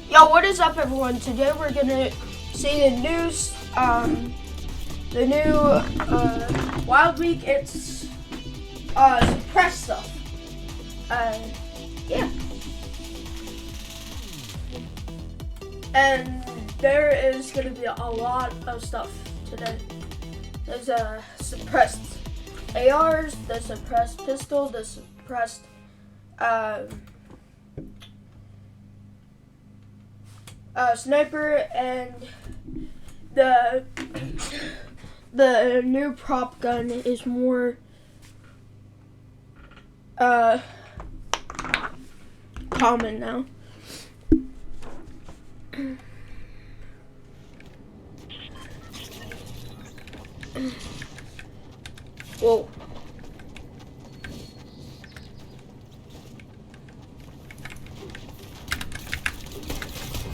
Yo, what is up, everyone? Today we're gonna see the new Wild Week. It's suppressed stuff. Yeah. And there is gonna be a lot of stuff today. There's suppressed ARs, the suppressed pistol, the suppressed sniper, and the new prop gun is more common now. Whoa.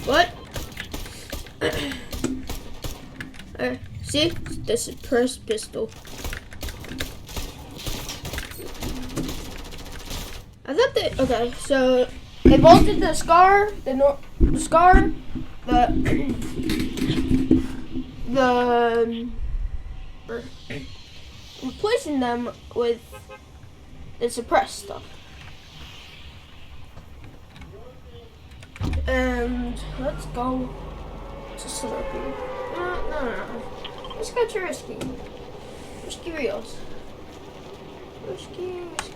What? See? The suppressed pistol. I thought that, okay, so they bolted the Scar, the replacing them with the suppressed stuff. And let's go to Slurpee. No. Let's go to Risky. Risky Reels. Risky Reels.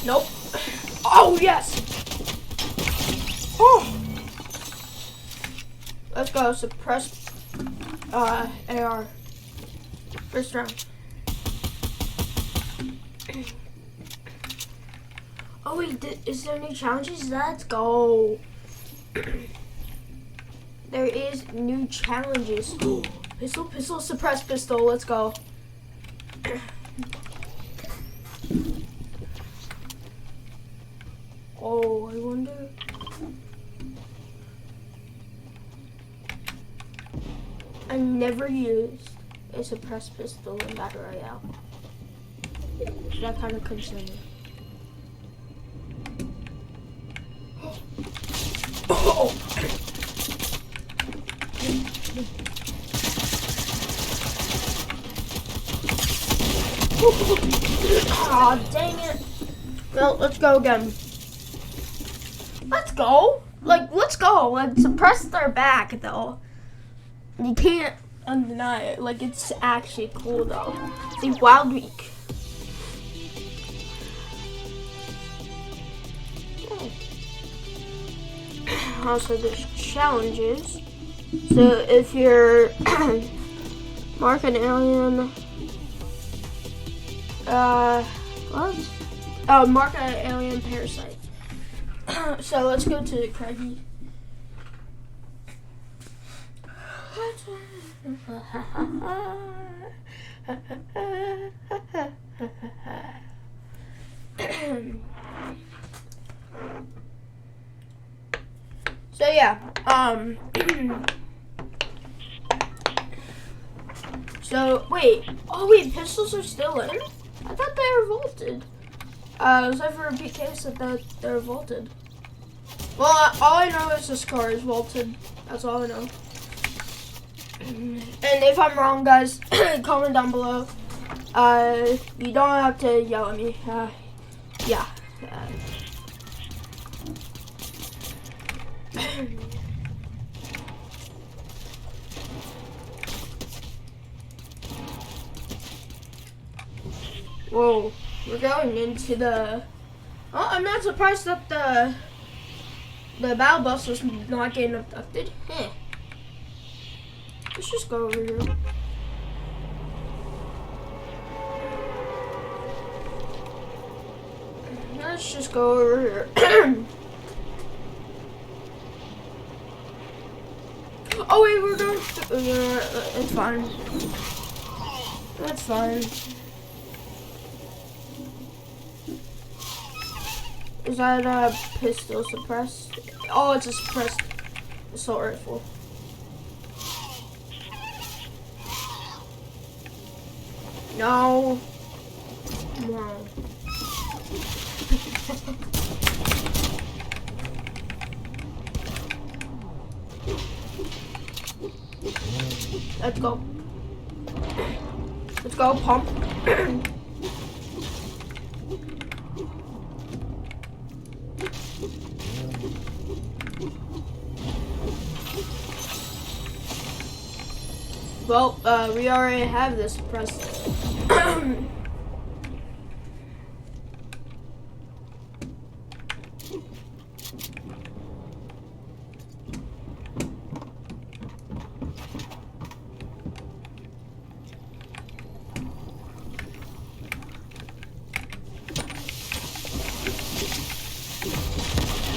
Nope. Oh, yes. Oh. Let's go. Suppress AR. First round. Oh, wait. Is there new challenges? Let's go. There is new challenges. Pistol, suppress pistol. Let's go. Oh, I wonder. I never used a suppressed pistol in Battle Royale. That kind of concerns me. Oh. Oh, dang it. Well, let's go again. Let's go. Let's go. Suppress their back, though. You can't undeny it. It's actually cool, though. See, Wild Week. Also, there's challenges. So, if you're mark an alien, what? Oh, mark an alien parasite. So let's go to Craigie. So yeah, so wait, pistols are still in? I thought they were vaulted. Except for PK said that they're vaulted. Well, all I know is the Scar is vaulted. That's all I know. And if I'm wrong, guys, comment down below. You don't have to yell at me. Yeah. Whoa, we're going into the... Oh, I'm not surprised that the battle bus was not getting abducted. Let's just go over here. Let's just go over here. Oh wait, we're going to, it's fine. That's fine. Is that a pistol suppressed? Oh, it's a suppressed assault rifle. No. No. Let's go. Let's go, pump. Well, we already have this suppressed.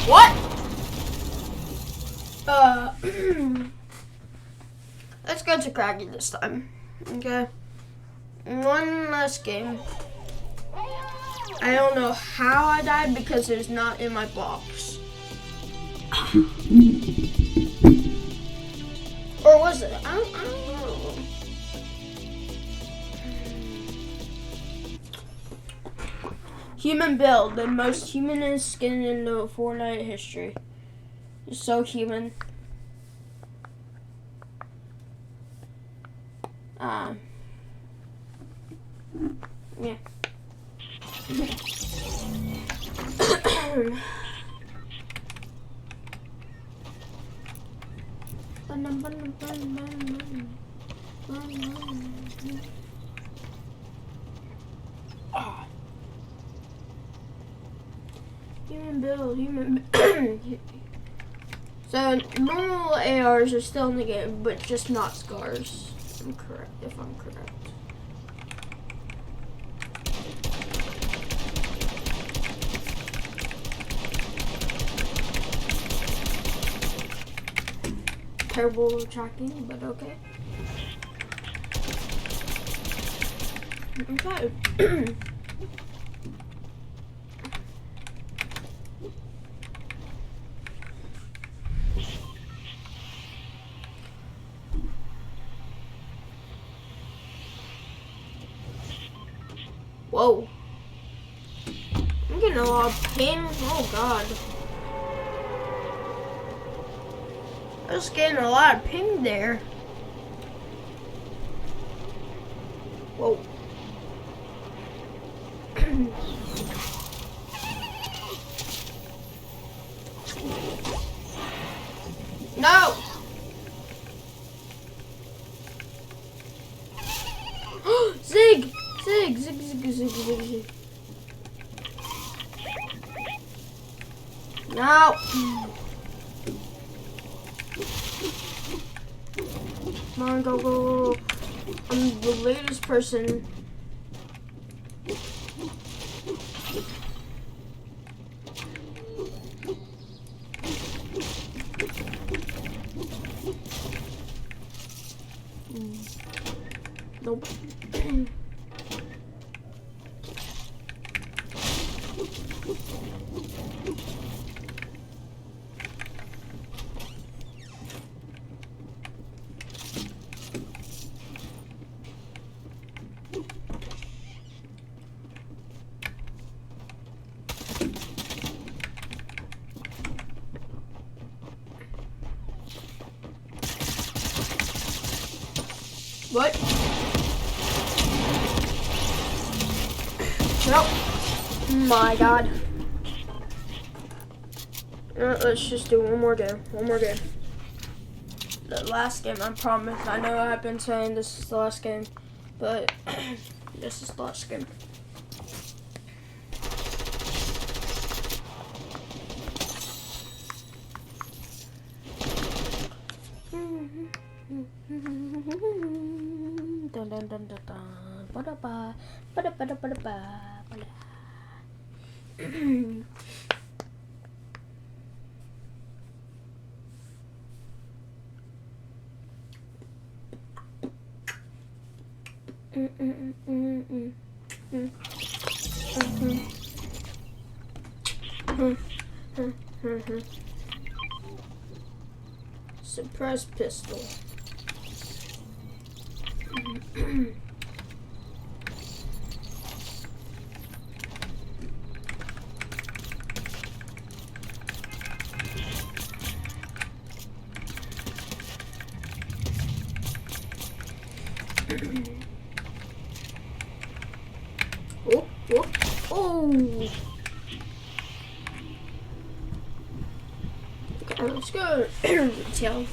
What? Let's go to Craggy this time. Okay. One last game. I don't know how I died because it's not in my box. Or was it? I don't know. Human build, the most humanist skin in the Fortnite history. It's so human. Yeah. Human build, human. So normal ARs are still in the game, but just not scars. I'm correct, if I'm correct. Terrible tracking, but okay. Okay. Whoa. I'm getting a lot of pain. Oh god. I was getting a lot of ping there. Whoa. No! Zig! Zig, zig, zig, zig, zig, zig. No! Come on, go, go, go. I'm the latest person. Nope. What? Nope. My god. Let's just do one more game. One more game. The last game, I promise. I know I've been saying this is the last game, but this is the last game. Dun dun dun dun dun. Ba-da-ba. Ba-da-ba-da-ba-da-ba. Ba-da. Suppressed pistol. Oh, oh, oh! Okay, let's go retail.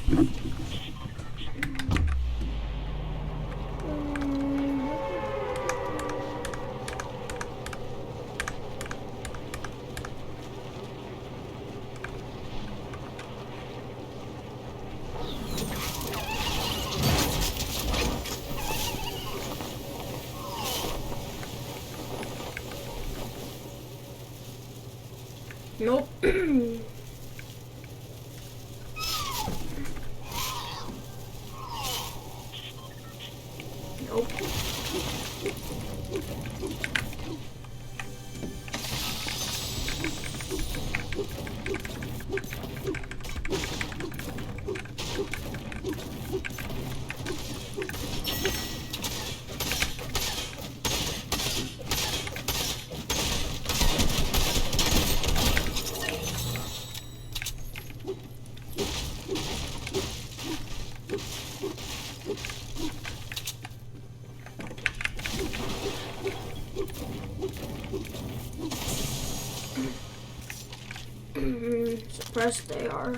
Nope. Nope. Suppressed they are.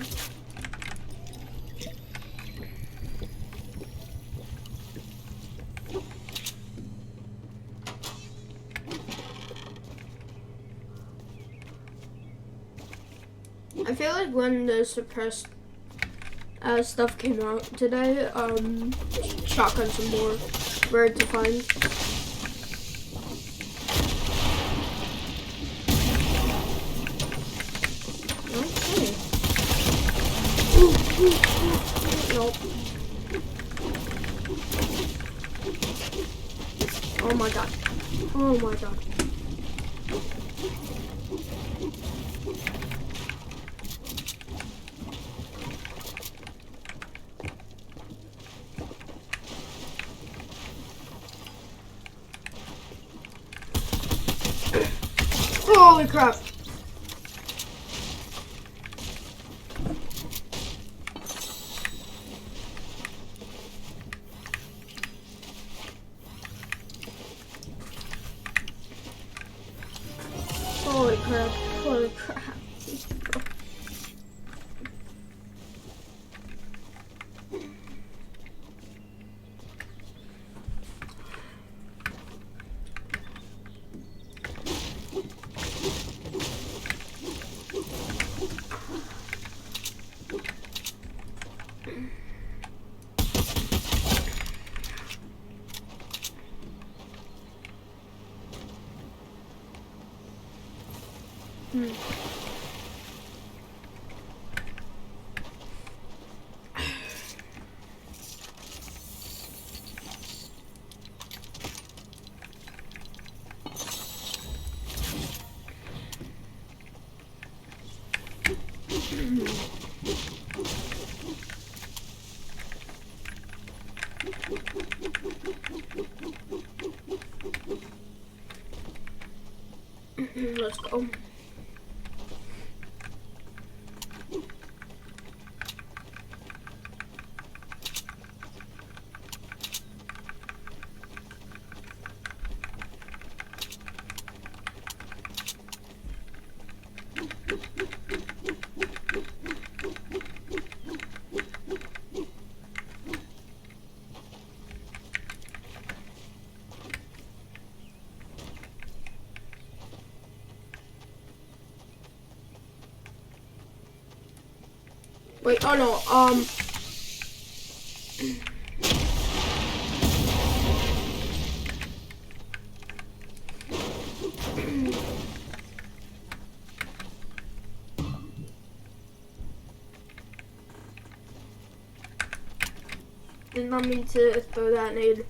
I feel like when the suppressed stuff came out today, shotguns are more rare to find. Okay. Nope. Oh my god. Oh my god. Holy crap. Holy crap. Holy crap. Let's go. Wait, oh no, did not mean to throw that nade.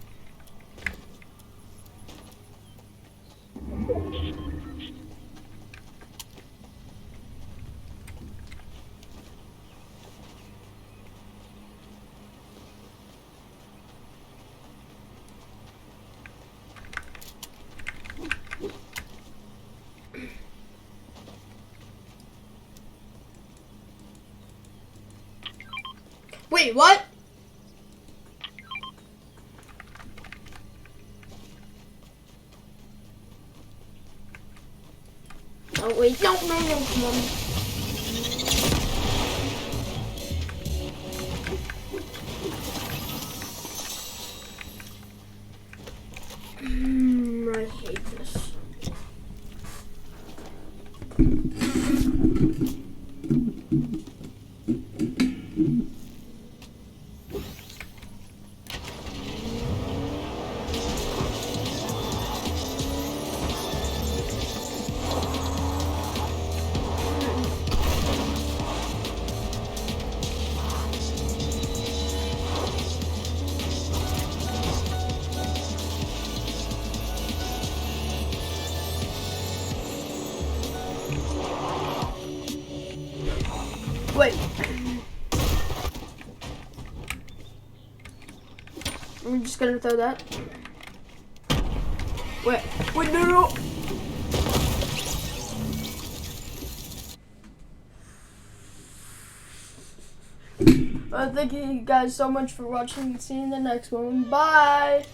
Wait, what? Oh, wait. No, come on. I hate this. Wait. I'm just gonna throw that. Wait, no. Thank you guys so much for watching. See you in the next one. Bye.